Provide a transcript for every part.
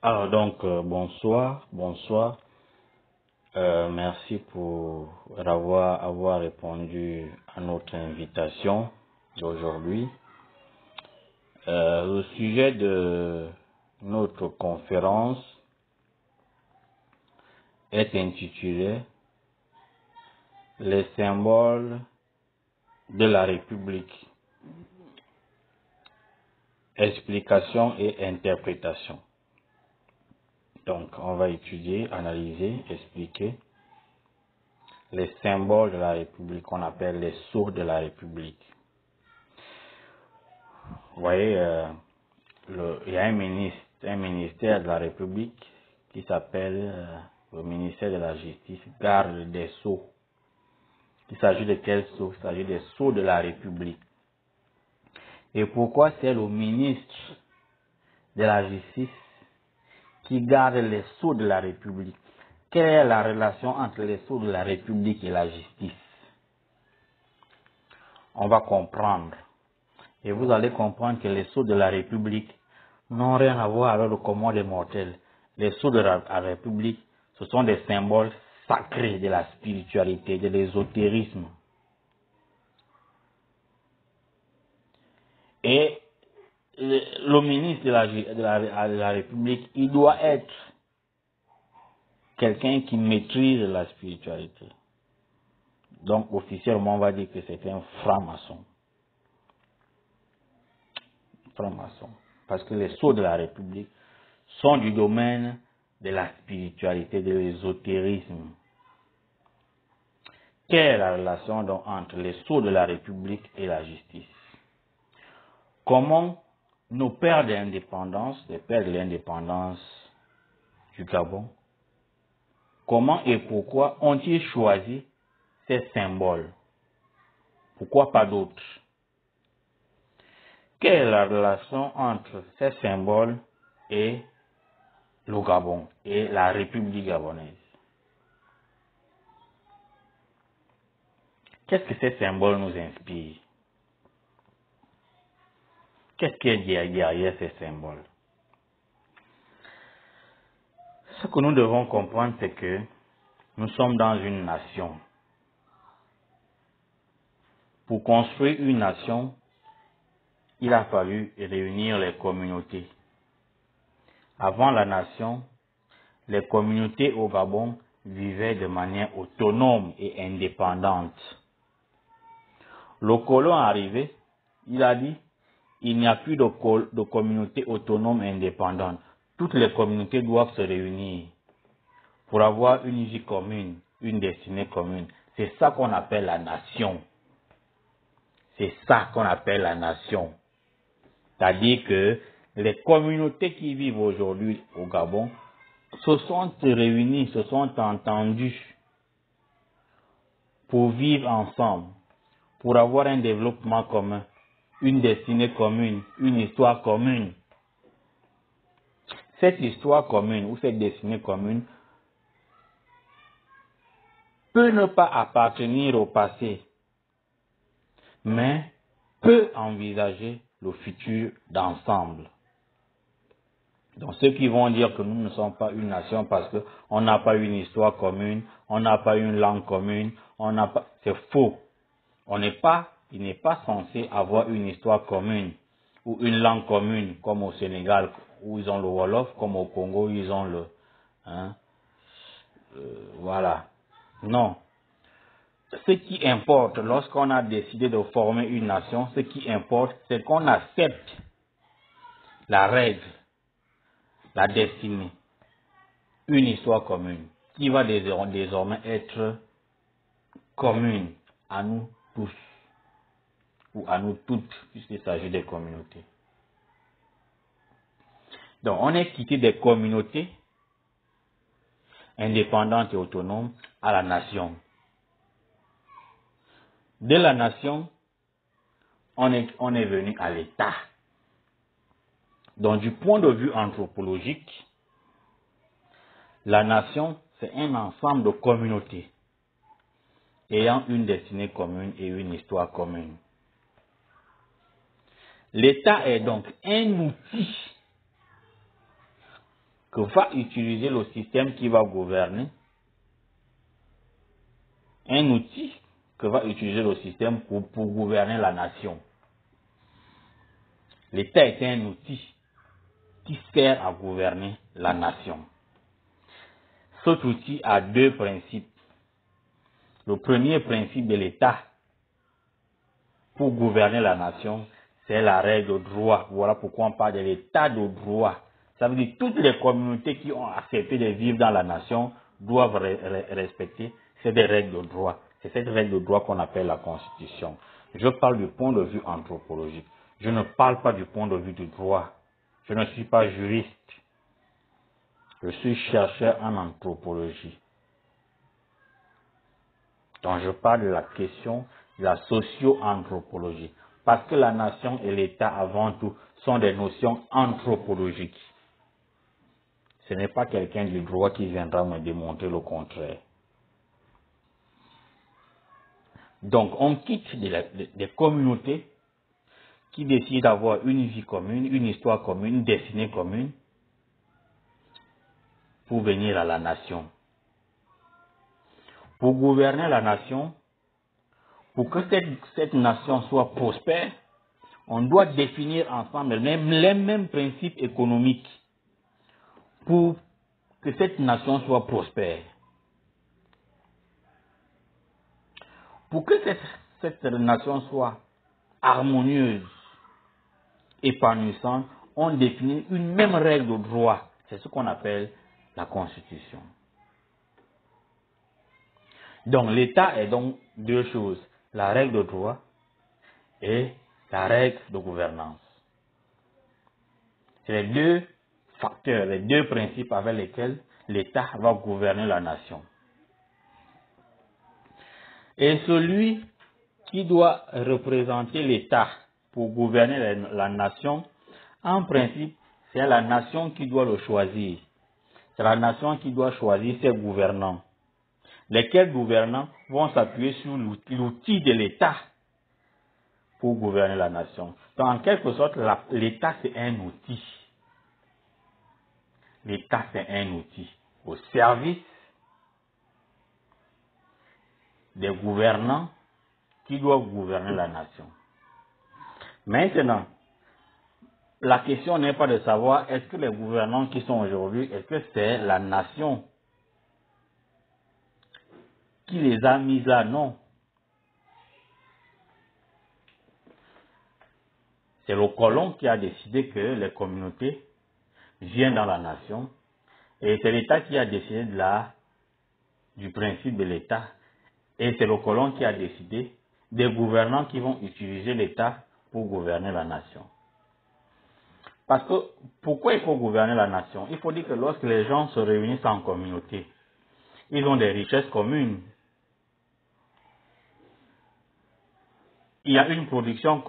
Alors donc, bonsoir. Merci pour avoir répondu à notre invitation d'aujourd'hui. Le sujet de notre conférence est intitulé Les symboles de la République, explication et interprétation. Donc, on va étudier, analyser, expliquer les symboles de la République qu'on appelle les sceaux de la République. Vous voyez, il y a un ministère de la République qui s'appelle le ministère de la Justice, garde des sceaux. Il s'agit de quels sceaux? Il s'agit des sceaux de la République. Et pourquoi c'est le ministre de la Justice qui garde les sceaux de la République? Quelle est la relation entre les sceaux de la République et la justice? On va comprendre. Et vous allez comprendre que les sceaux de la République n'ont rien à voir avec le commun des mortels. Les sceaux de la République, ce sont des symboles sacrés de la spiritualité, de l'ésotérisme. Et le ministre de la République, il doit être quelqu'un qui maîtrise la spiritualité. Donc, officiellement, on va dire que c'est un franc-maçon. Franc-maçon. Parce que les sceaux de la République sont du domaine de la spiritualité, de l'ésotérisme. Quelle est la relation donc entre les sceaux de la République et la justice? Comment nos pères d'indépendance, les pères de l'indépendance du Gabon, comment et pourquoi ont-ils choisi ces symboles? Pourquoi pas d'autres? Quelle est la relation entre ces symboles et le Gabon et la République gabonaise? Qu'est-ce que ces symboles nous inspirent? Qu'est-ce qu'il y a derrière ces symboles? Ce que nous devons comprendre, c'est que nous sommes dans une nation. Pour construire une nation, il a fallu réunir les communautés. Avant la nation, les communautés au Gabon vivaient de manière autonome et indépendante. Le colon arrivé, il a dit, il n'y a plus de communauté autonome et indépendante. Toutes les communautés doivent se réunir pour avoir une vie commune, une destinée commune. C'est ça qu'on appelle la nation. C'est ça qu'on appelle la nation. C'est-à-dire que les communautés qui vivent aujourd'hui au Gabon se sont réunies, se sont entendues pour vivre ensemble, pour avoir un développement commun, une destinée commune, une histoire commune. Cette histoire commune ou cette destinée commune peut ne pas appartenir au passé, mais peut envisager le futur d'ensemble. Donc ceux qui vont dire que nous ne sommes pas une nation parce qu'on n'a pas une histoire commune, on n'a pas une langue commune, c'est faux. Il n'est pas censé avoir une histoire commune ou une langue commune comme au Sénégal où ils ont le Wolof, comme au Congo où ils ont voilà. Non. Ce qui importe lorsqu'on a décidé de former une nation, ce qui importe, c'est qu'on accepte la règle, la destinée, une histoire commune, qui va désormais être commune à nous tous, ou à nous toutes, puisqu'il s'agit des communautés. Donc, on est quitté des communautés indépendantes et autonomes à la nation. De la nation, on est venu à l'État. Donc, du point de vue anthropologique, la nation, c'est un ensemble de communautés ayant une destinée commune et une histoire commune. L'État est donc un outil que va utiliser le système qui va gouverner, un outil que va utiliser le système pour gouverner la nation. L'État est un outil qui sert à gouverner la nation. Cet outil a deux principes. Le premier principe de l'État pour gouverner la nation, c'est la règle de droit. Voilà pourquoi on parle de l'État de droit. Ça veut dire que toutes les communautés qui ont accepté de vivre dans la nation doivent respecter ces règles de droit. C'est cette règle de droit qu'on appelle la Constitution. Je parle du point de vue anthropologique. Je ne parle pas du point de vue du droit. Je ne suis pas juriste. Je suis chercheur en anthropologie. Donc je parle de la question de la socio-anthropologie. Parce que la nation et l'État, avant tout, sont des notions anthropologiques. Ce n'est pas quelqu'un du droit qui viendra me démontrer le contraire. Donc on quitte des communautés qui décident d'avoir une vie commune, une histoire commune, une destinée commune, pour venir à la nation. Pour gouverner la nation, pour que cette nation soit prospère, on doit définir ensemble les mêmes principes économiques pour que cette nation soit prospère. Pour que cette nation soit harmonieuse, épanouissante, on définit une même règle de droit. C'est ce qu'on appelle la Constitution. Donc l'État est donc deux choses, la règle de droit et la règle de gouvernance. C'est les deux facteurs, les deux principes avec lesquels l'État va gouverner la nation. Et celui qui doit représenter l'État pour gouverner la nation, en principe, c'est la nation qui doit le choisir. C'est la nation qui doit choisir ses gouvernants. Lesquels gouvernants vont s'appuyer sur l'outil de l'État pour gouverner la nation. Donc, en quelque sorte, l'État, c'est un outil. L'État, c'est un outil au service des gouvernants qui doivent gouverner la nation. Maintenant, la question n'est pas de savoir est-ce que les gouvernants qui sont aujourd'hui, est-ce que c'est la nation qui les a mis là? Non. C'est le colon qui a décidé que les communautés viennent dans la nation et c'est l'État qui a décidé du principe de l'État et c'est le colon qui a décidé des gouvernants qui vont utiliser l'État pour gouverner la nation. Parce que pourquoi il faut gouverner la nation? Il faut dire que lorsque les gens se réunissent en communauté, ils ont des richesses communes. Il y a une production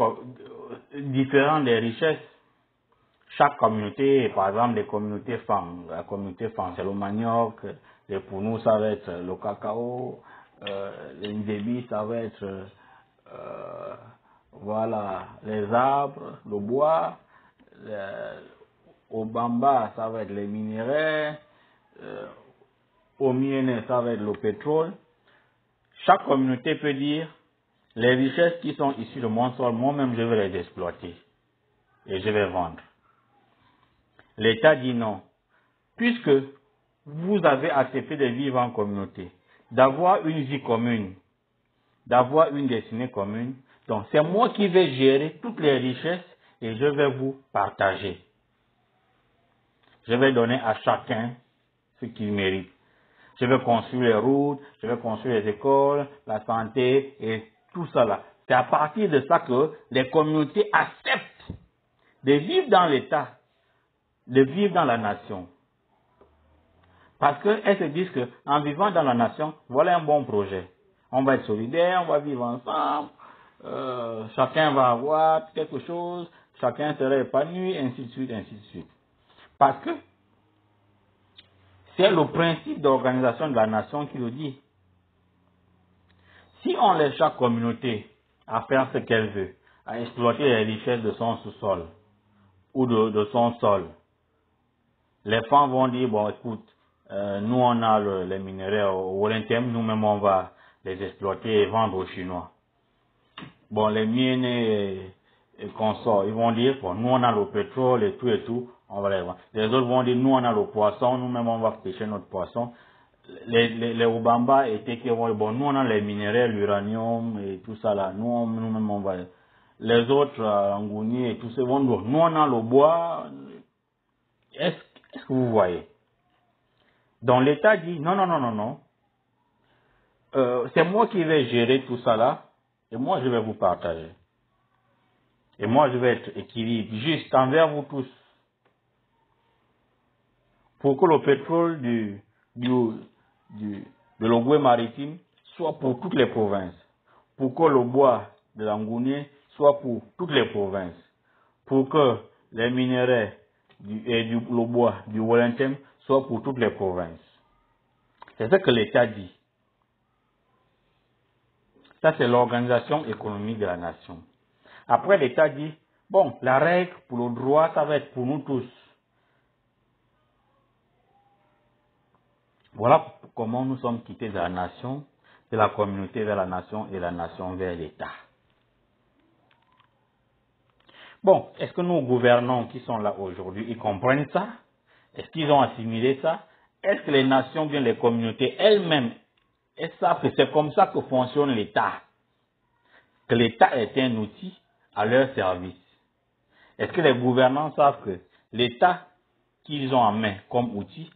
différente des richesses. Chaque communauté, par exemple, des communautés femmes, la communauté femme, c'est le manioc, pour nous, ça va être le cacao, les ndébi, ça va être voilà, les arbres, le bois, au bamba, ça va être les minéraux, au mienne, ça va être le pétrole. Chaque communauté peut dire, les richesses qui sont issues de mon sol, moi-même, je vais les exploiter et je vais vendre. L'État dit non. Puisque vous avez accepté de vivre en communauté, d'avoir une vie commune, d'avoir une destinée commune, donc c'est moi qui vais gérer toutes les richesses et je vais vous partager. Je vais donner à chacun ce qu'il mérite. Je vais construire les routes, je vais construire les écoles, la santé et tout ça là. C'est à partir de ça que les communautés acceptent de vivre dans l'État, de vivre dans la nation. Parce qu'elles se disent qu'en vivant dans la nation, voilà un bon projet. On va être solidaires, on va vivre ensemble, chacun va avoir quelque chose, chacun sera épanoui, ainsi de suite, ainsi de suite. Parce que c'est le principe d'organisation de la nation qui le dit. Si on laisse chaque communauté à faire ce qu'elle veut, à exploiter les richesses de son sous-sol ou de son sol, Les femmes vont dire, bon, écoute, nous, on a les minéraux au Wolenthem, nous-mêmes, on va les exploiter et vendre aux Chinois. Bon, les mines et consorts, ils vont dire, bon, nous, on a le pétrole et tout, on va les vendre. Les autres vont dire, nous, on a le poisson, nous-mêmes, on va pêcher notre poisson. Les Obamba étaient qui vont dire, bon, nous, on a les minéraux, l'uranium et tout ça là, nous-mêmes, on va... Les autres, Angouni et tout ça, vont dire, nous, on a le bois. Est-ce que vous voyez? Donc l'État dit non, non, non, non, non. C'est moi qui vais gérer tout ça là, et moi je vais vous partager. Et moi je vais être équilibre, juste envers vous tous. Pour que le pétrole de l'Ogooué maritime soit pour toutes les provinces. Pour que le bois de l'Angounier soit pour toutes les provinces. Pour que les minéraux le bois du Wolenthem soit pour toutes les provinces. C'est ce que l'État dit. Ça, c'est l'organisation économique de la nation. Après, l'État dit, bon, la règle pour le droit, ça va être pour nous tous. Voilà comment nous sommes quittés de la nation, de la communauté vers la nation et la nation vers l'État. Bon, est-ce que nos gouvernants qui sont là aujourd'hui, ils comprennent ça? Est-ce qu'ils ont assimilé ça? Est-ce que les nations, bien les communautés elles-mêmes, elles savent que c'est comme ça que fonctionne l'État? Que l'État est un outil à leur service. Est-ce que les gouvernants savent que l'État qu'ils ont en main comme outil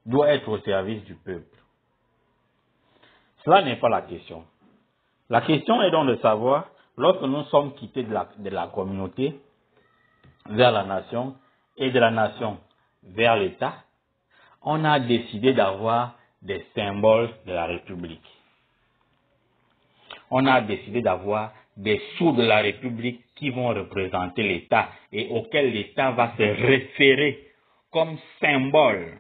doit être au service du peuple? Cela n'est pas la question. La question est donc de savoir, lorsque nous sommes quittés de la communauté vers la nation et de la nation vers l'État, on a décidé d'avoir des symboles de la République. On a décidé d'avoir des sceaux de la République qui vont représenter l'État et auxquels l'État va se référer comme symbole.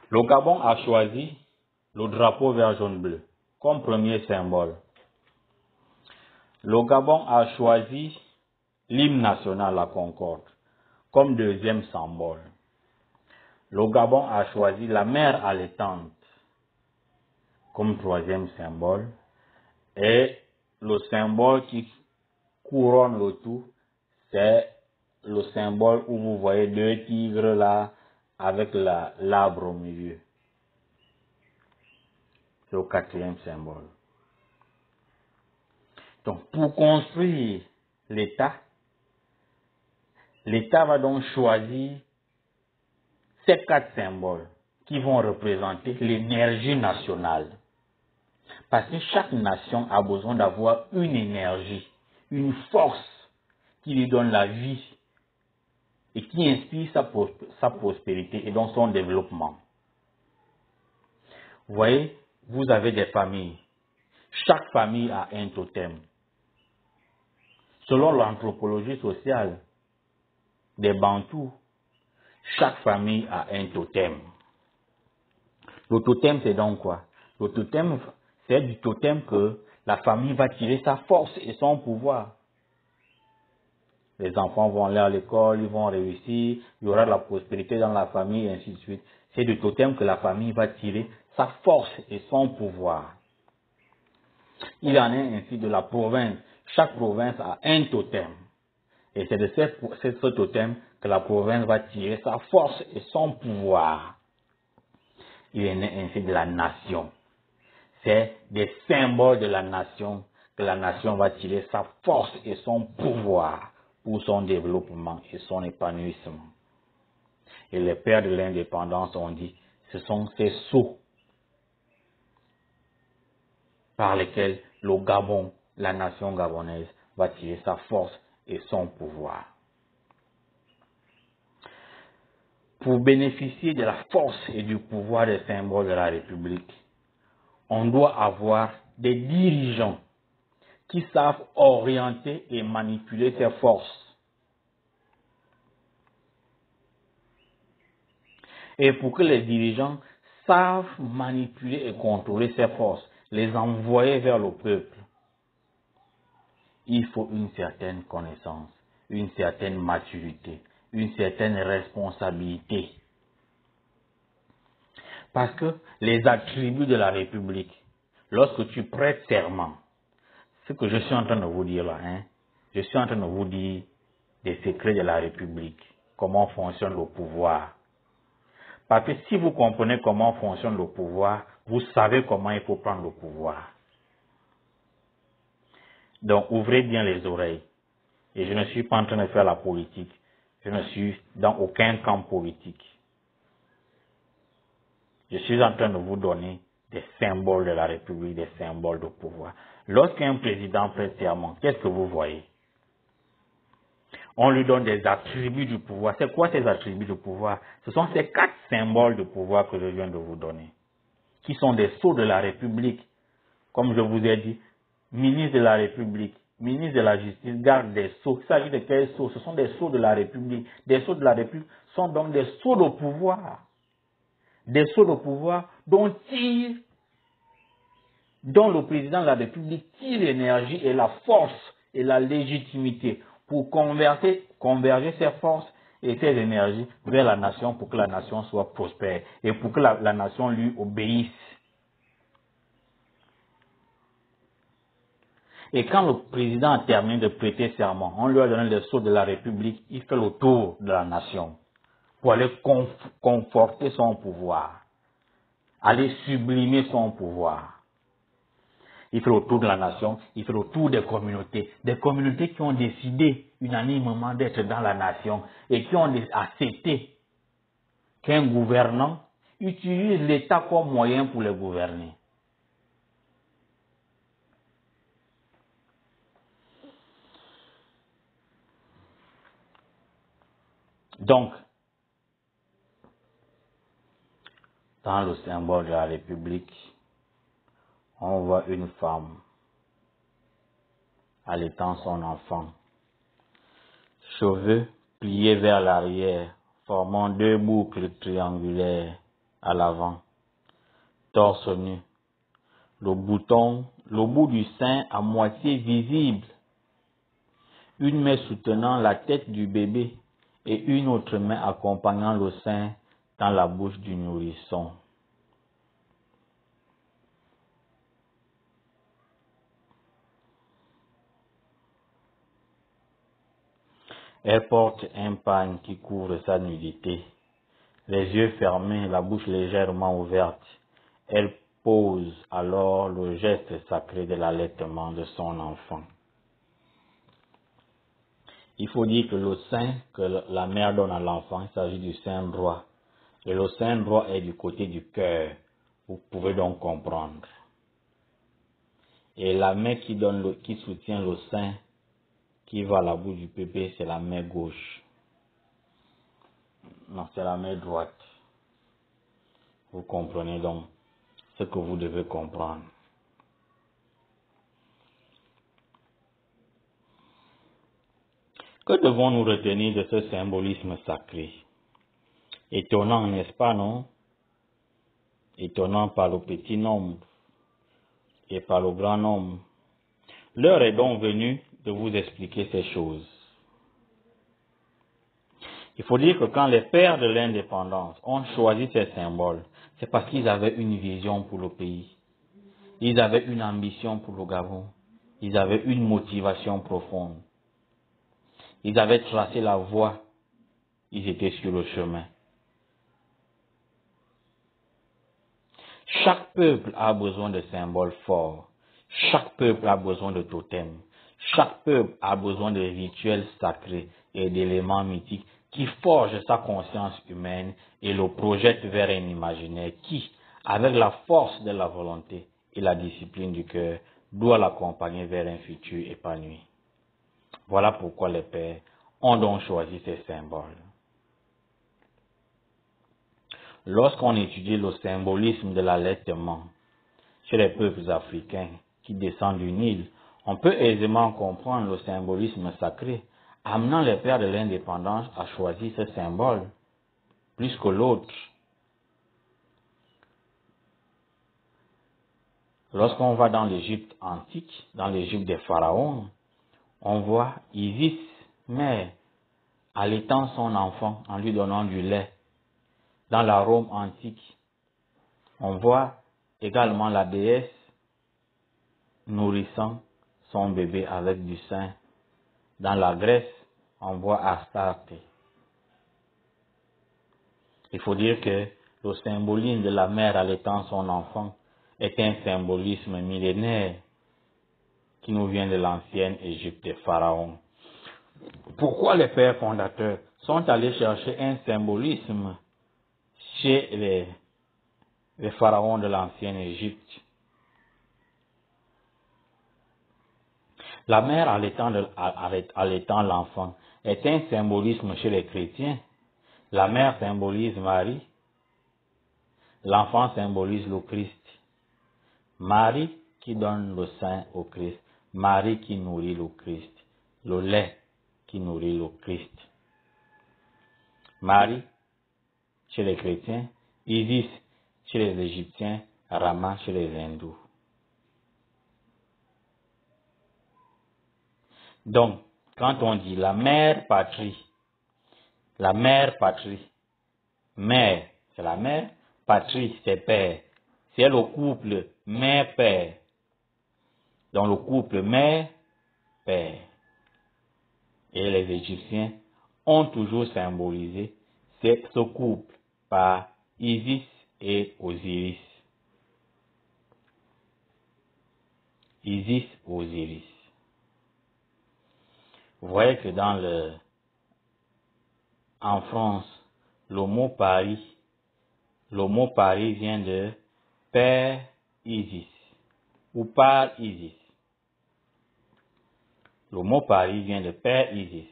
Le Gabon a choisi le drapeau vert jaune bleu comme premier symbole. Le Gabon a choisi l'hymne national, la Concorde, comme deuxième symbole. Le Gabon a choisi la mer allaitante comme troisième symbole. Et le symbole qui couronne le tout, c'est le symbole où vous voyez deux tigres là, avec l'arbre au milieu. C'est le quatrième symbole. Donc, pour construire l'État, l'État va donc choisir ces quatre symboles qui vont représenter l'énergie nationale. Parce que chaque nation a besoin d'avoir une énergie, une force qui lui donne la vie et qui inspire sa prospérité et donc son développement. Vous voyez, vous avez des familles. Chaque famille a un totem. Selon l'anthropologie sociale des Bantous, chaque famille a un totem. Le totem, c'est donc quoi? Le totem, c'est du totem que la famille va tirer sa force et son pouvoir. Les enfants vont aller à l'école, ils vont réussir, il y aura de la prospérité dans la famille, et ainsi de suite. C'est du totem que la famille va tirer sa force et son pouvoir. Il en est ainsi de la province. Chaque province a un totem. Et c'est de ce totem que la province va tirer sa force et son pouvoir. Il en est ainsi de la nation. C'est des symboles de la nation que la nation va tirer sa force et son pouvoir pour son développement et son épanouissement. Et les pères de l'indépendance ont dit, ce sont ces sceaux par lesquels le Gabon, la nation gabonaise, va tirer sa force et son pouvoir. Pour bénéficier de la force et du pouvoir des symboles de la République, on doit avoir des dirigeants qui savent orienter et manipuler ces forces. Et pour que les dirigeants savent manipuler et contrôler ces forces, les envoyer vers le peuple, il faut une certaine connaissance, une certaine maturité, une certaine responsabilité. Parce que les attributs de la République, lorsque tu prêtes serment, ce que je suis en train de vous dire là, je suis en train de vous dire des secrets de la République, comment fonctionne le pouvoir. Parce que si vous comprenez comment fonctionne le pouvoir, vous savez comment il faut prendre le pouvoir. Donc ouvrez bien les oreilles. Et je ne suis pas en train de faire la politique. Je ne suis dans aucun camp politique. Je suis en train de vous donner des symboles de la République, des symboles de pouvoir. Lorsqu'un président prête serment, qu'est-ce que vous voyez? On lui donne des attributs du pouvoir. C'est quoi ces attributs de pouvoir? Ce sont ces 4 symboles de pouvoir que je viens de vous donner, qui sont des sceaux de la République. Comme je vous ai dit, ministre de la République, ministre de la Justice, garde des sceaux. Il s'agit de quels sceaux? Ce sont des sceaux de la République. Des sceaux de la République sont donc des sceaux de pouvoir. Des sceaux de pouvoir dont le président de la République tire l'énergie et la force et la légitimité pour converger ses forces et ses énergies vers la nation pour que la nation soit prospère et pour que la nation lui obéisse. Et quand le président a terminé de prêter serment, on lui a donné les sceaux de la République, il fait le tour de la nation pour aller conforter son pouvoir, aller sublimer son pouvoir. Il fait le tour de la nation, il fait le tour des communautés qui ont décidé unanimement d'être dans la nation et qui ont accepté qu'un gouvernant utilise l'État comme moyen pour les gouverner. Donc, dans le symbole de la République, on voit une femme allaitant son enfant, cheveux pliés vers l'arrière, formant 2 boucles triangulaires à l'avant, torse nu, le bout du sein à moitié visible, une main soutenant la tête du bébé et une autre main accompagnant le sein dans la bouche du nourrisson. Elle porte un pagne qui couvre sa nudité. Les yeux fermés, la bouche légèrement ouverte. Elle pose alors le geste sacré de l'allaitement de son enfant. Il faut dire que le sein que la mère donne à l'enfant, il s'agit du sein droit. Et le sein droit est du côté du cœur. Vous pouvez donc comprendre. Et la main qui soutient le sein, qui va à la bouche du bébé, c'est la main gauche. Non, c'est la main droite. Vous comprenez donc ce que vous devez comprendre. Que devons-nous retenir de ce symbolisme sacré? Étonnant, n'est-ce pas, non? Étonnant par le petit nombre et par le grand nombre. L'heure est donc venue de vous expliquer ces choses. Il faut dire que quand les pères de l'indépendance ont choisi ces symboles, c'est parce qu'ils avaient une vision pour le pays. Ils avaient une ambition pour le Gabon. Ils avaient une motivation profonde. Ils avaient tracé la voie. Ils étaient sur le chemin. Chaque peuple a besoin de symboles forts. Chaque peuple a besoin de totems. Chaque peuple a besoin de rituels sacrés et d'éléments mythiques qui forgent sa conscience humaine et le projettent vers un imaginaire qui, avec la force de la volonté et la discipline du cœur, doit l'accompagner vers un futur épanoui. Voilà pourquoi les pères ont donc choisi ces symboles. Lorsqu'on étudie le symbolisme de l'allaitement chez les peuples africains qui descendent du Nil, on peut aisément comprendre le symbolisme sacré, amenant les pères de l'indépendance à choisir ce symbole plus que l'autre. Lorsqu'on va dans l'Égypte antique, dans l'Égypte des pharaons, on voit Isis, mère allaitant son enfant en lui donnant du lait. Dans la Rome antique, on voit également la déesse nourrissant son bébé avec du sein. Dans la Grèce, on voit Astarte. Il faut dire que le symbolisme de la mère allaitant son enfant est un symbolisme millénaire qui nous vient de l'ancienne Égypte des pharaons. Pourquoi les pères fondateurs sont allés chercher un symbolisme chez les pharaons de l'ancienne Égypte? La mère allaitant l'enfant est un symbolisme chez les chrétiens. La mère symbolise Marie. L'enfant symbolise le Christ. Marie qui donne le sein au Christ. Marie qui nourrit le Christ. Le lait qui nourrit le Christ. Marie chez les chrétiens. Isis chez les Égyptiens. Rama chez les hindous. Donc, quand on dit la mère patrie, mère, c'est la mère, patrie, c'est père. C'est le couple mère-père. Dans le couple mère-père. Et les Égyptiens ont toujours symbolisé ce couple par Isis et Osiris. Isis, Osiris. Vous voyez que en France, le mot Paris vient de Père Isis ou par Isis. Le mot Paris vient de Père Isis.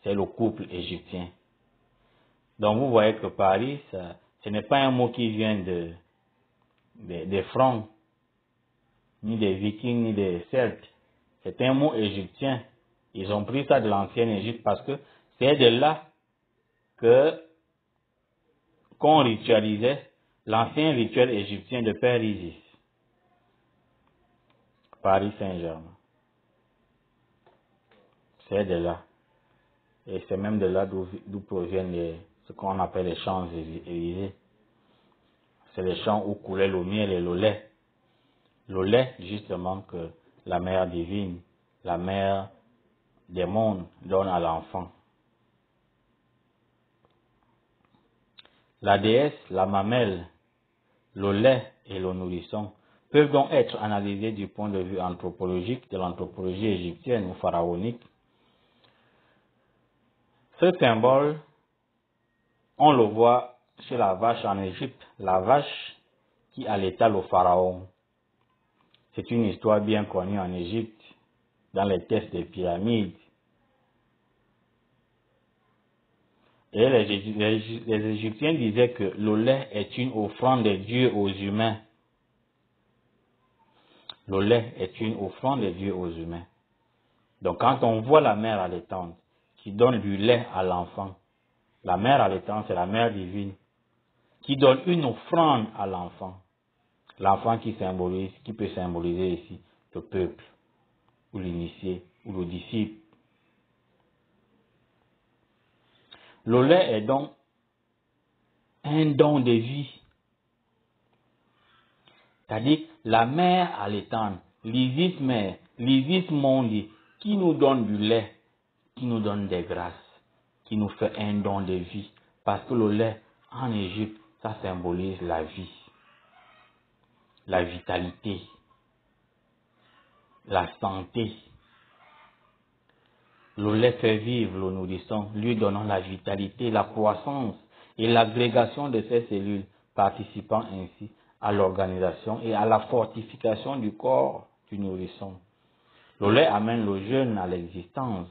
C'est le couple égyptien. Donc vous voyez que Paris, ce n'est pas un mot qui vient des Francs, ni des Vikings, ni des Celtes. C'est un mot égyptien. Ils ont pris ça de l'ancienne Égypte parce que c'est de là qu'on ritualisait l'ancien rituel égyptien de Père Isis. Paris Saint-Germain. C'est de là. Et c'est même de là d'où proviennent ce qu'on appelle les Champs-Élysées. C'est les champs où coulait le miel et le lait. Le lait, justement, que la mère divine, la mère des mondes, donne à l'enfant. La déesse, la mamelle, le lait et le nourrisson peuvent donc être analysés du point de vue anthropologique de l'anthropologie égyptienne ou pharaonique. Ce symbole, on le voit chez la vache en Égypte, la vache qui allaita le pharaon. C'est une histoire bien connue en Égypte, dans les textes des pyramides. Et les Égyptiens disaient que le lait est une offrande de Dieu aux humains. Le lait est une offrande de Dieu aux humains. Donc quand on voit la mère allaitante qui donne du lait à l'enfant, la mère allaitante c'est la mère divine qui donne une offrande à l'enfant. L'enfant qui peut symboliser ici le peuple, ou l'initié, ou le disciple. Le lait est donc un don de vie. C'est-à-dire la mère allaitante, l'Isis mère, l'Isis mondi, qui nous donne du lait, qui nous donne des grâces, qui nous fait un don de vie. Parce que le lait, en Égypte, ça symbolise la vie, la vitalité, la santé. Le lait fait vivre le nourrisson, lui donnant la vitalité, la croissance et l'agrégation de ses cellules, participant ainsi à l'organisation et à la fortification du corps du nourrisson. Le lait amène le jeune à l'existence.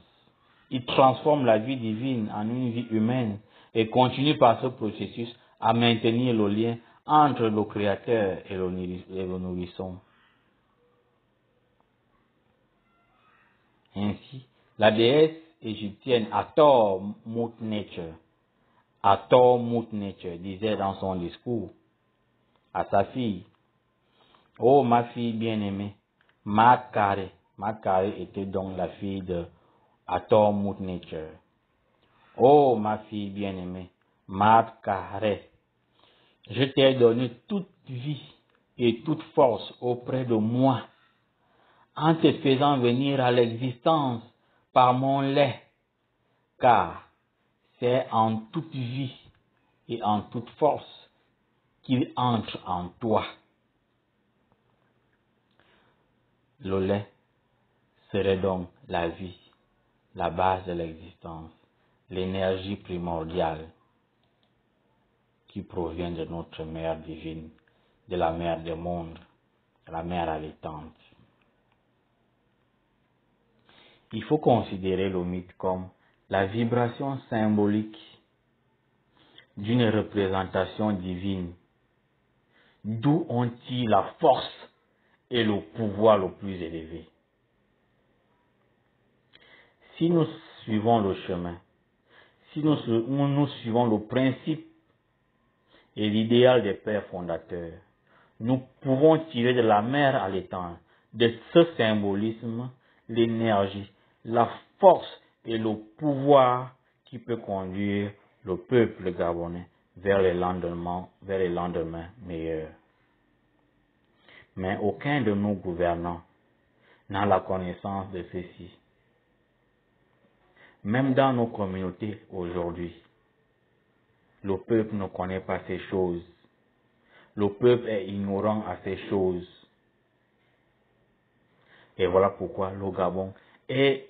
Il transforme la vie divine en une vie humaine et continue par ce processus à maintenir le lien entre le Créateur et le nourrisson. Ainsi, la déesse égyptienne Hathor Mut-Nature disait dans son discours à sa fille: ô ma fille bien-aimée, Maat Kare était donc la fille de Ator Mut Nature. Oh, ma fille bien-aimée, Mat Carré, je t'ai donné toute vie et toute force auprès de moi, en te faisant venir à l'existence par mon lait, car c'est en toute vie et en toute force qu'il entre en toi. Le lait serait donc la vie, la base de l'existence, l'énergie primordiale qui provient de notre mère divine, de la mère des mondes, la mère allaitante. Il faut considérer le mythe comme la vibration symbolique d'une représentation divine, d'où on tire la force et le pouvoir le plus élevé. Si nous suivons le chemin, si nous suivons le principe et l'idéal des pères fondateurs, nous pouvons tirer de la mère allaitante, de ce symbolisme, l'énergie, la force et le pouvoir qui peut conduire le peuple gabonais vers les lendemains meilleurs. Mais aucun de nos gouvernants n'a la connaissance de ceci. Même dans nos communautés aujourd'hui, le peuple ne connaît pas ces choses. Le peuple est ignorant à ces choses. Et voilà pourquoi le Gabon et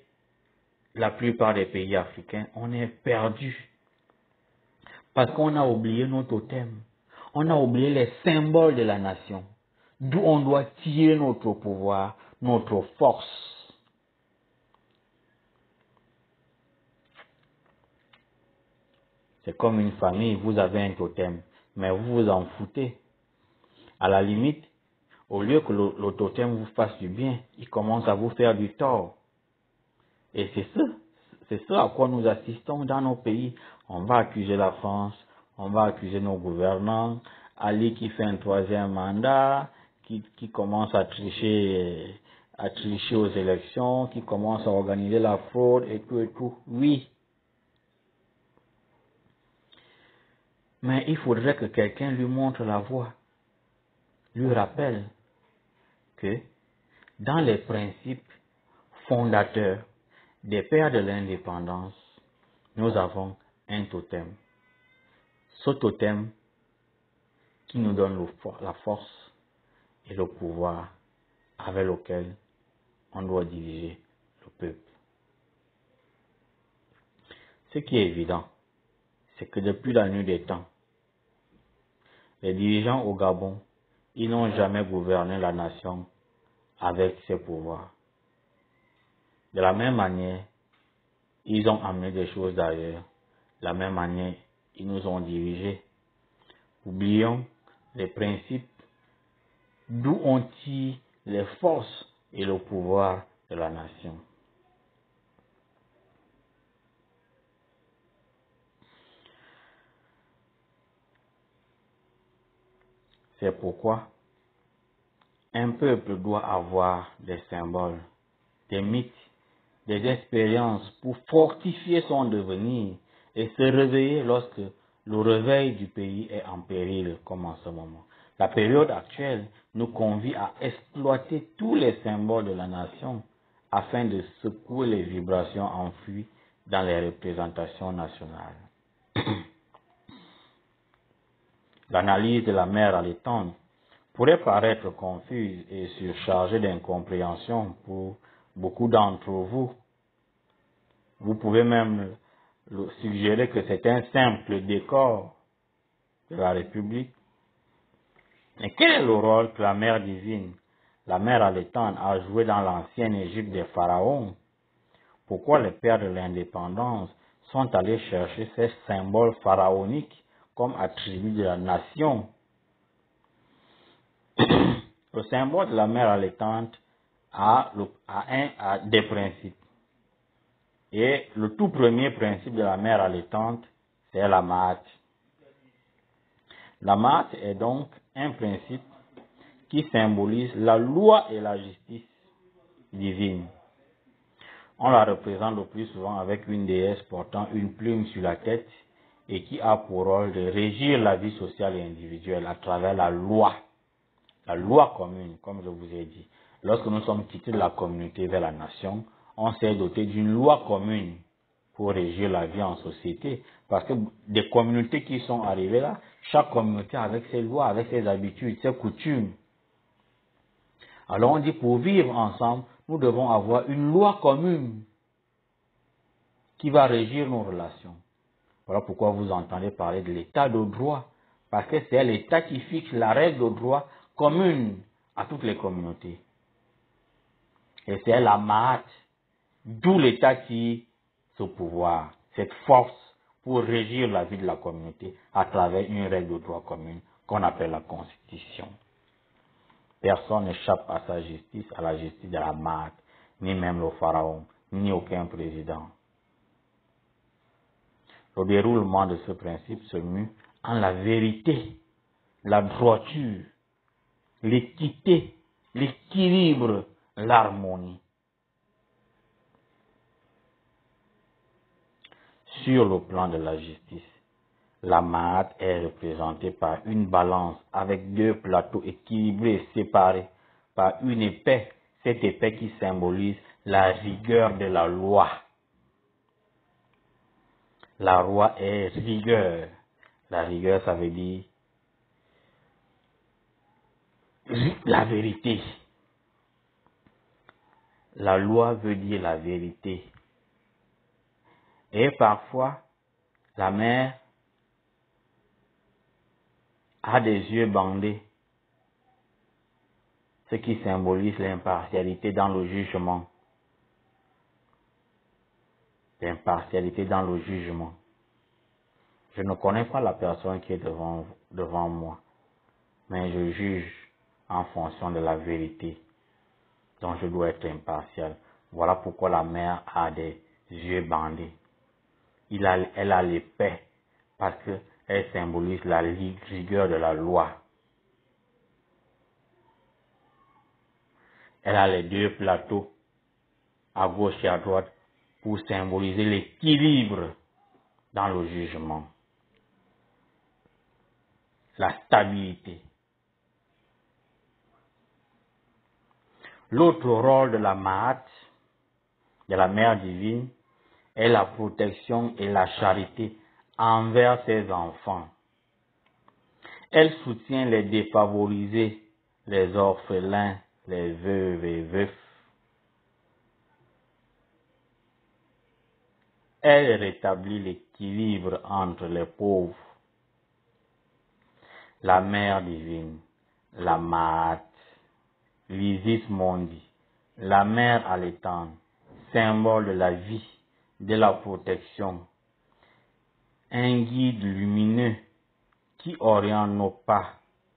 la plupart des pays africains, on est perdus. Parce qu'on a oublié nos totems. On a oublié les symboles de la nation. D'où on doit tirer notre pouvoir, notre force. C'est comme une famille, vous avez un totem, mais vous vous en foutez. À la limite, au lieu que le totem vous fasse du bien, il commence à vous faire du tort. Et c'est ça à quoi nous assistons dans nos pays. On va accuser la France, on va accuser nos gouvernants, Ali qui fait un troisième mandat, qui commence à tricher aux élections, qui commence à organiser la fraude et tout et tout. Oui. Mais il faudrait que quelqu'un lui montre la voie, lui rappelle que dans les principes fondateurs des pères de l'indépendance, nous avons un totem. Ce totem qui nous donne la force et le pouvoir avec lequel on doit diriger le peuple. Ce qui est évident, c'est que depuis la nuit des temps, les dirigeants au Gabon, ils n'ont jamais gouverné la nation avec ses pouvoirs. De la même manière, ils ont amené des choses d'ailleurs. De la même manière, ils nous ont dirigés. Oublions les principes d'où on tire les forces et le pouvoir de la nation. C'est pourquoi un peuple doit avoir des symboles, des mythes, des expériences pour fortifier son devenir et se réveiller lorsque le réveil du pays est en péril comme en ce moment. La période actuelle nous convie à exploiter tous les symboles de la nation afin de secouer les vibrations enfouies dans les représentations nationales. L'analyse de la mère allaitante pourrait paraître confuse et surchargée d'incompréhension pour beaucoup d'entre vous. Vous pouvez même suggérer que c'est un simple décor de la République. Mais quel est le rôle que la mère divine, la mère allaitante, a joué dans l'ancienne Égypte des pharaons? Pourquoi les pères de l'indépendance sont allés chercher ces symboles pharaoniques comme attributs de la nation? Le symbole de la mère allaitante a des principes. Et le tout premier principe de la mère allaitante, c'est la Maat. La Maat est donc un principe qui symbolise la loi et la justice divine. On la représente le plus souvent avec une déesse portant une plume sur la tête et qui a pour rôle de régir la vie sociale et individuelle à travers la loi commune, comme je vous ai dit. Lorsque nous sommes quittés de la communauté vers la nation, on s'est doté d'une loi commune pour régir la vie en société. Parce que des communautés qui sont arrivées là, chaque communauté avec ses lois, avec ses habitudes, ses coutumes. Alors on dit pour vivre ensemble, nous devons avoir une loi commune qui va régir nos relations. Voilà pourquoi vous entendez parler de l'état de droit. Parce que c'est l'état qui fixe la règle de droit commune à toutes les communautés. Et c'est la Mahat, d'où l'état qui ce pouvoir, cette force pour régir la vie de la communauté à travers une règle de droit commune qu'on appelle la Constitution. Personne n'échappe à sa justice, à la justice de la Mahat, ni même le pharaon, ni aucun président. Le déroulement de ce principe se mue en la vérité, la droiture, l'équité, l'équilibre, l'harmonie. Sur le plan de la justice, la Mahat est représentée par une balance avec deux plateaux équilibrés et séparés par une épée, cette épée qui symbolise la rigueur de la loi. La loi est rigueur. La rigueur, ça veut dire la vérité. La loi veut dire la vérité. Et parfois, la mère a des yeux bandés, ce qui symbolise l'impartialité dans le jugement. L'impartialité dans le jugement. Je ne connais pas la personne qui est devant moi, mais je juge en fonction de la vérité. Donc je dois être impartial. Voilà pourquoi la mère a des yeux bandés. Elle a l'épée parce qu'elle symbolise la rigueur de la loi. Elle a les deux plateaux à gauche et à droite pour symboliser l'équilibre dans le jugement. La stabilité. L'autre rôle de la Mahat, de la Mère divine, est la protection et la charité envers ses enfants. Elle soutient les défavorisés, les orphelins, les veuves et veufs. Elle rétablit l'équilibre entre les pauvres. La Mère divine, la Mahat, l'Isis Mondi, la mère allaitante, symbole de la vie, de la protection, un guide lumineux qui oriente nos pas,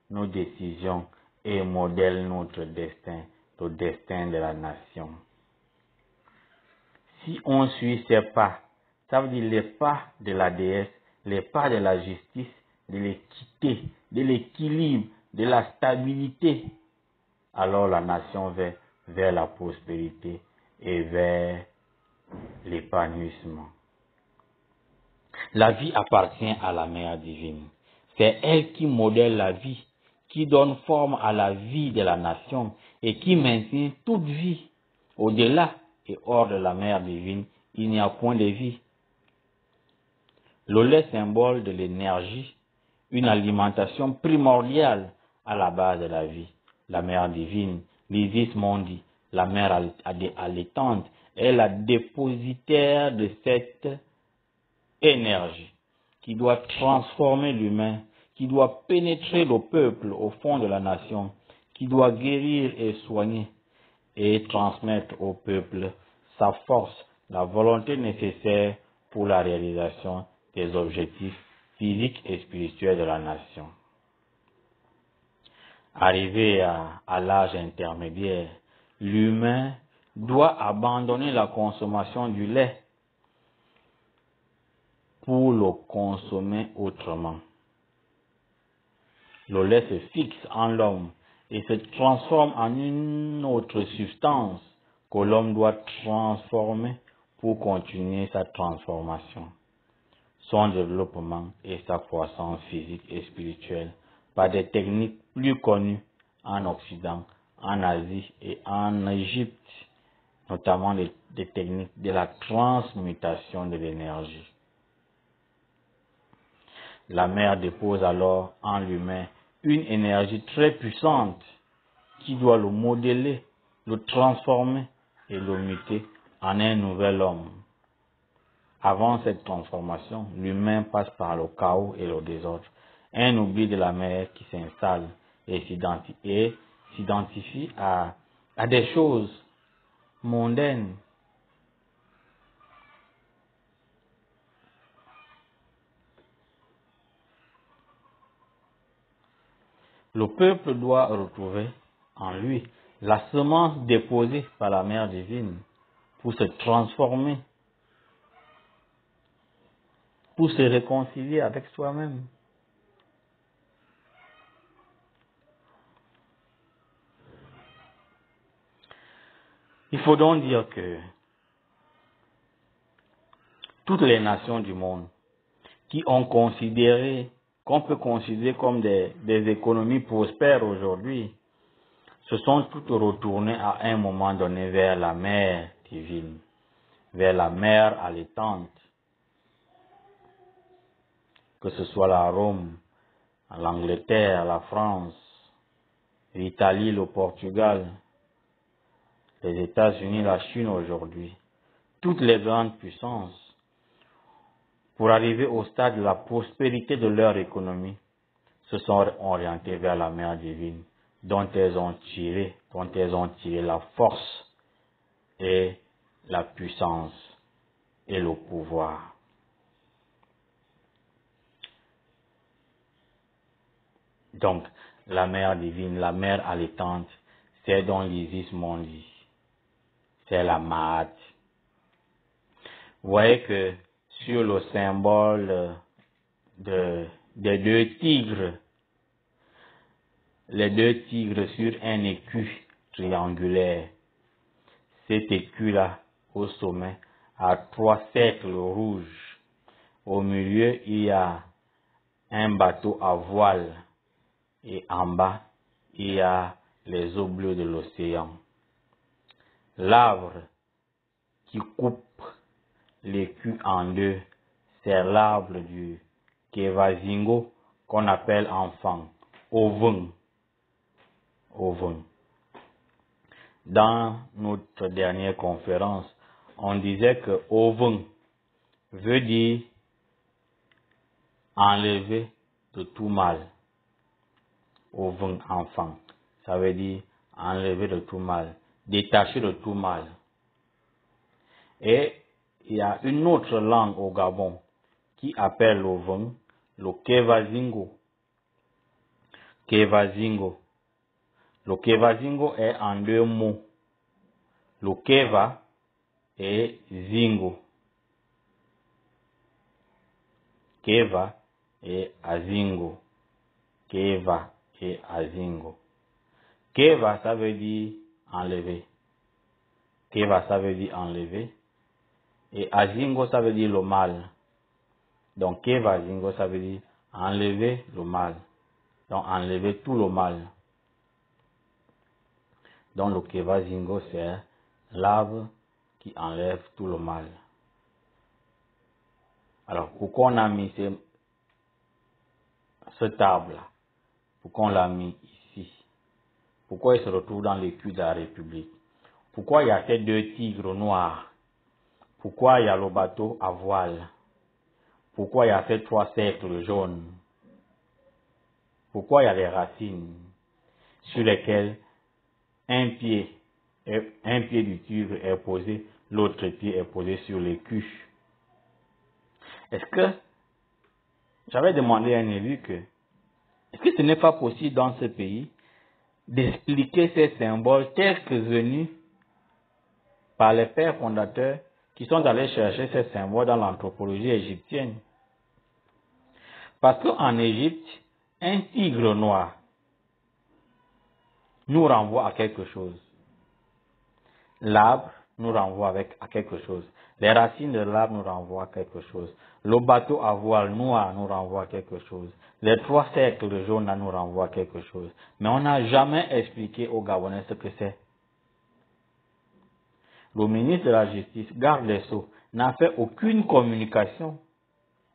nos décisions et modèle notre destin, le destin de la nation. Si on suit ces pas, ça veut dire les pas de la déesse, les pas de la justice, de l'équité, de l'équilibre, de la stabilité, alors la nation va vers la prospérité et vers l'épanouissement. La vie appartient à la Mère divine. C'est elle qui modèle la vie, qui donne forme à la vie de la nation et qui maintient toute vie. Au-delà et hors de la Mère divine, il n'y a point de vie. Le lait symbole de l'énergie, une alimentation primordiale à la base de la vie. La Mère divine, l'Isis Mondi, la mère allaitante, est la dépositaire de cette énergie qui doit transformer l'humain, qui doit pénétrer le peuple au fond de la nation, qui doit guérir et soigner et transmettre au peuple sa force, la volonté nécessaire pour la réalisation des objectifs physiques et spirituels de la nation. Arrivé à l'âge intermédiaire, l'humain doit abandonner la consommation du lait pour le consommer autrement. Le lait se fixe en l'homme et se transforme en une autre substance que l'homme doit transformer pour continuer sa transformation, son développement et sa croissance physique et spirituelle par des techniques plus connues en Occident, en Asie et en Égypte, notamment des techniques de la transmutation de l'énergie. La mère dépose alors en l'humain une énergie très puissante qui doit le modeler, le transformer et le muter en un nouvel homme. Avant cette transformation, l'humain passe par le chaos et le désordre, un oubli de la mère qui s'installe et s'identifie à des choses mondaines. Le peuple doit retrouver en lui la semence déposée par la mère divine pour se transformer, pour se réconcilier avec soi-même. Il faut donc dire que toutes les nations du monde qu'on peut considérer comme des économies prospères aujourd'hui, se sont toutes retournées à un moment donné vers la mère divine, vers la mère allaitante, que ce soit la Rome, l'Angleterre, la France, l'Italie, le Portugal, les États-Unis, la Chine aujourd'hui, toutes les grandes puissances, pour arriver au stade de la prospérité de leur économie, se sont orientées vers la mère divine, dont elles ont tiré la force et la puissance et le pouvoir. Donc, la mère divine, la mère allaitante, c'est dont l'Isis Mondi, c'est la Maat. Vous voyez que sur le symbole des deux tigres, les deux tigres sur un écu triangulaire, cet écu-là, au sommet, a 3 cercles rouges. Au milieu, il y a un bateau à voile. Et en bas, il y a les eaux bleues de l'océan. L'arbre qui coupe l'écu en deux, c'est l'arbre du Kevazingo qu'on appelle enfant, ovun. Dans notre dernière conférence, on disait que ovun veut dire enlever de tout mal. Ovun, enfant, ça veut dire enlever de tout mal, détacher de tout mal. Et il y a une autre langue au Gabon qui appelle l'ovun le Kevazingo. Le Kevazingo est en 2 mots. Le Keva et Zingo. Keva et Azingo. Keva et Azingo. Keva, ça veut dire enlever. Keva, ça veut dire enlever. Et Azingo, ça veut dire le mal. Donc, Keva, Azingo, ça veut dire enlever le mal. Donc, enlever tout le mal. Donc, le Keva Zingo, c'est l'arbre qui enlève tout le mal. Alors, pourquoi on a mis cet arbre-là? Pourquoi on l'a mis ici? Pourquoi il se retrouve dans l'écu de la République? Pourquoi il y a ces 2 tigres noirs? Pourquoi il y a le bateau à voile? Pourquoi il y a ces 3 cercles jaunes? Pourquoi il y a les racines sur lesquelles un pied du tigre est posé, l'autre pied est posé sur l'écu? Est-ce que, j'avais demandé à un élu est-ce que ce n'est pas possible dans ce pays d'expliquer ces symboles tels que venus par les pères fondateurs qui sont allés chercher ces symboles dans l'anthropologie égyptienne? Parce qu'en Égypte, un tigre noir nous renvoie à quelque chose. L'arbre nous renvoie à quelque chose. Les racines de l'arbre nous renvoient à quelque chose. Le bateau à voile noir nous renvoie à quelque chose. Les 3 cercles jaunes nous renvoient à quelque chose. Mais on n'a jamais expliqué aux Gabonais ce que c'est. Le ministre de la Justice, garde des Sceaux, n'a fait aucune communication,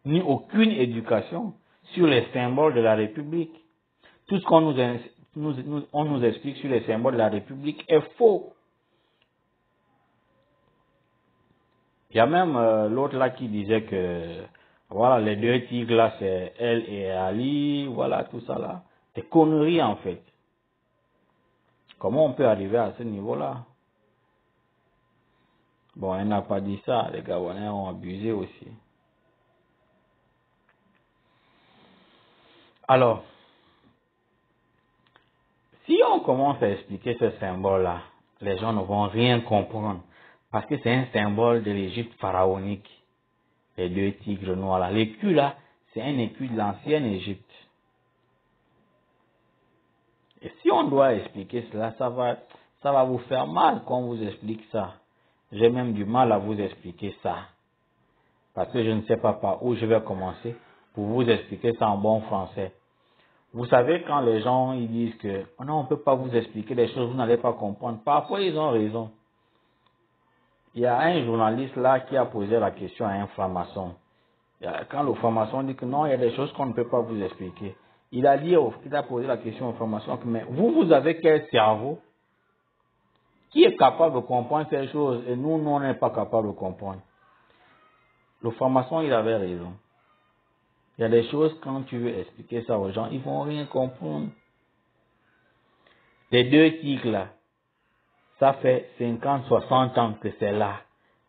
ni aucune éducation sur les symboles de la République. Tout ce qu'on nous explique sur les symboles de la République est faux. Il y a même l'autre là qui disait que voilà, les 2 tigres là, c'est elle et Ali, voilà, tout ça là. C'est conneries en fait. Comment on peut arriver à ce niveau-là? Bon, elle n'a pas dit ça, les Gabonais ont abusé aussi. Alors, si on commence à expliquer ce symbole-là, les gens ne vont rien comprendre. Parce que c'est un symbole de l'Égypte pharaonique. Les 2 tigres noirs là. L'écu là, c'est un écu de l'ancienne Égypte. Et si on doit expliquer cela, ça va vous faire mal qu'on vous explique ça. J'ai même du mal à vous expliquer ça. Parce que je ne sais pas par où je vais commencer pour vous expliquer ça en bon français. Vous savez, quand les gens ils disent que oh non, on ne peut pas vous expliquer des choses, vous n'allez pas comprendre. Parfois, ils ont raison. Il y a un journaliste là qui a posé la question à un franc-maçon. Quand le franc-maçon dit que non, il y a des choses qu'on ne peut pas vous expliquer. Il a posé la question au franc-maçon, mais vous avez quel cerveau qui est capable de comprendre ces choses et nous, on n'est pas capable de comprendre. Le franc-maçon, il avait raison. Il y a des choses, quand tu veux expliquer ça aux gens, ils vont rien comprendre. Les 2 tigres là, ça fait 50, 60 ans que c'est là.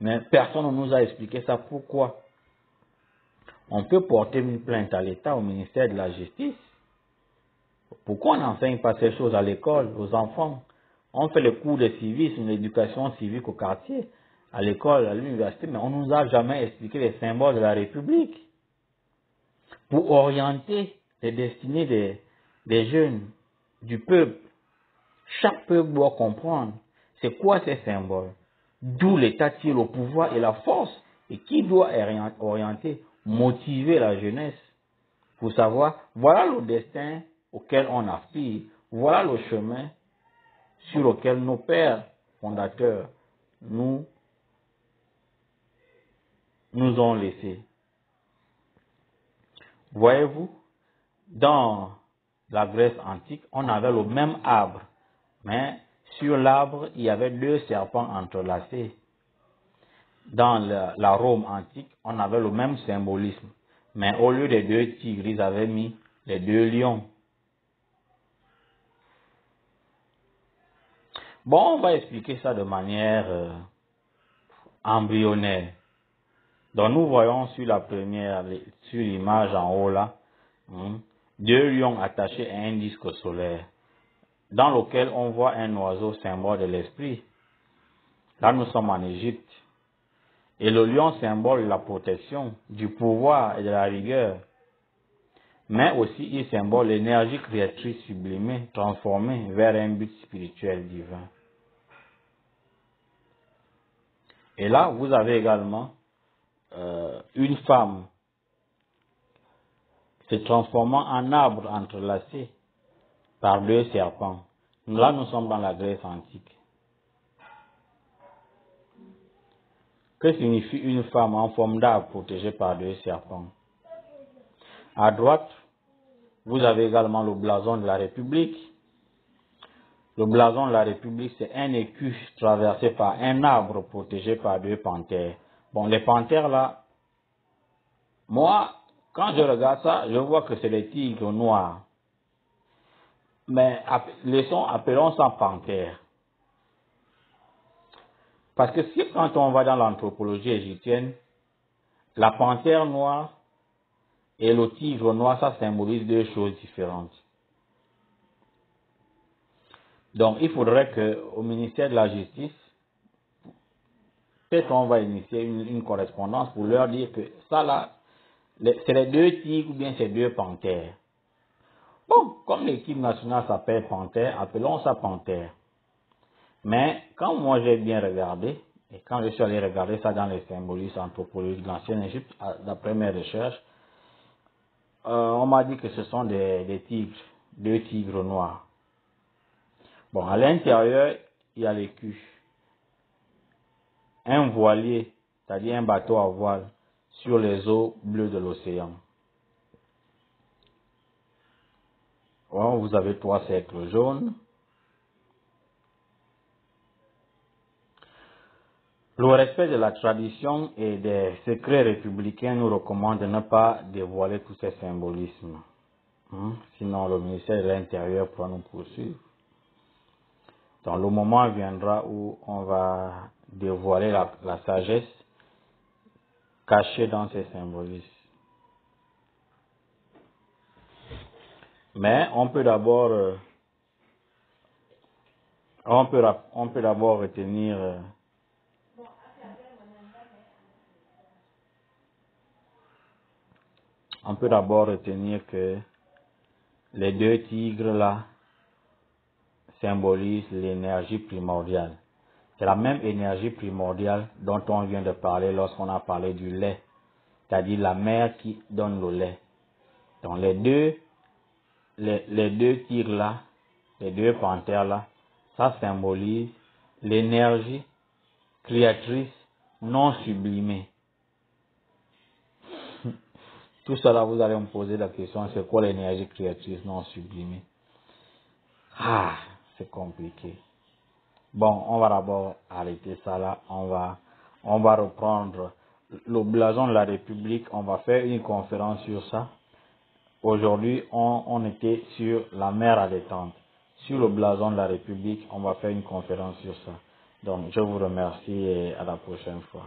Mais personne ne nous a expliqué ça. Pourquoi? On peut porter une plainte à l'État, au ministère de la Justice. Pourquoi on n'enseigne pas ces choses à l'école, aux enfants? On fait le cours de civisme, l'éducation civique au quartier, à l'école, à l'université, mais on ne nous a jamais expliqué les symboles de la République. Pour orienter les destinées des jeunes, du peuple. Chaque peuple doit comprendre c'est quoi ces symboles. D'où l'État tire le pouvoir et la force. Et qui doit orienter, motiver la jeunesse. Pour savoir, voilà le destin auquel on aspire. Voilà le chemin sur lequel nos pères fondateurs nous ont laissé. Voyez-vous, dans la Grèce antique, on avait le même arbre, mais sur l'arbre, il y avait 2 serpents entrelacés. Dans la Rome antique, on avait le même symbolisme, mais au lieu des 2 tigres, ils avaient mis les 2 lions. Bon, on va expliquer ça de manière embryonnaire. Donc nous voyons sur sur l'image en haut là, 2 lions attachés à un disque solaire, dans lequel on voit un oiseau symbole de l'esprit. Là nous sommes en Égypte. Et le lion symbole la protection, du pouvoir et de la rigueur. Mais aussi il symbole l'énergie créatrice sublimée, transformée vers un but spirituel divin. Et là, vous avez également une femme se transformant en arbre entrelacé par 2 serpents. Là, nous sommes dans la Grèce antique. Que signifie une femme en forme d'arbre protégée par 2 serpents? À droite, vous avez également le blason de la République. Le blason de la République, c'est un écu traversé par un arbre protégé par 2 panthères. Bon, les panthères là, moi, quand je regarde ça, je vois que c'est les tigres noirs. Mais appelons ça panthère. Parce que si quand on va dans l'anthropologie égyptienne, la panthère noire et le tigre noir, ça symbolise 2 choses différentes. Donc, il faudrait qu'au ministère de la Justice, peut-être on va initier une correspondance pour leur dire que ça là, c'est les 2 tigres ou bien c'est 2 panthères. Bon, comme l'équipe nationale s'appelle panthère, appelons ça panthère. Mais quand moi j'ai bien regardé, et quand je suis allé regarder ça dans les symbolismes anthropologiques de l'ancienne Égypte, d'après mes recherches, on m'a dit que ce sont des tigres, 2 tigres noirs. Bon, à l'intérieur, il y a l'écu. Un voilier, c'est-à-dire un bateau à voile, sur les eaux bleues de l'océan. Bon, vous avez 3 cercles jaunes. Le respect de la tradition et des secrets républicains nous recommande de ne pas dévoiler tous ces symbolismes. Sinon, le ministère de l'Intérieur pourra nous poursuivre. Donc, le moment viendra où on va dévoiler la sagesse cachée dans ces symbolismes. Mais on peut d'abord retenir que les 2 tigres là symbolisent l'énergie primordiale. C'est la même énergie primordiale dont on vient de parler lorsqu'on a parlé du lait, c'est-à-dire la mère qui donne le lait. Donc les deux tigres là, les 2 panthères là, ça symbolise l'énergie créatrice non sublimée. Tout cela, vous allez me poser la question, c'est quoi l'énergie créatrice non sublimée? C'est compliqué. Bon, on va d'abord arrêter ça là. On va reprendre le blason de la République. On va faire une conférence sur ça. Aujourd'hui, on était sur la mer à détente. Sur le blason de la République, on va faire une conférence sur ça. Donc, je vous remercie et à la prochaine fois.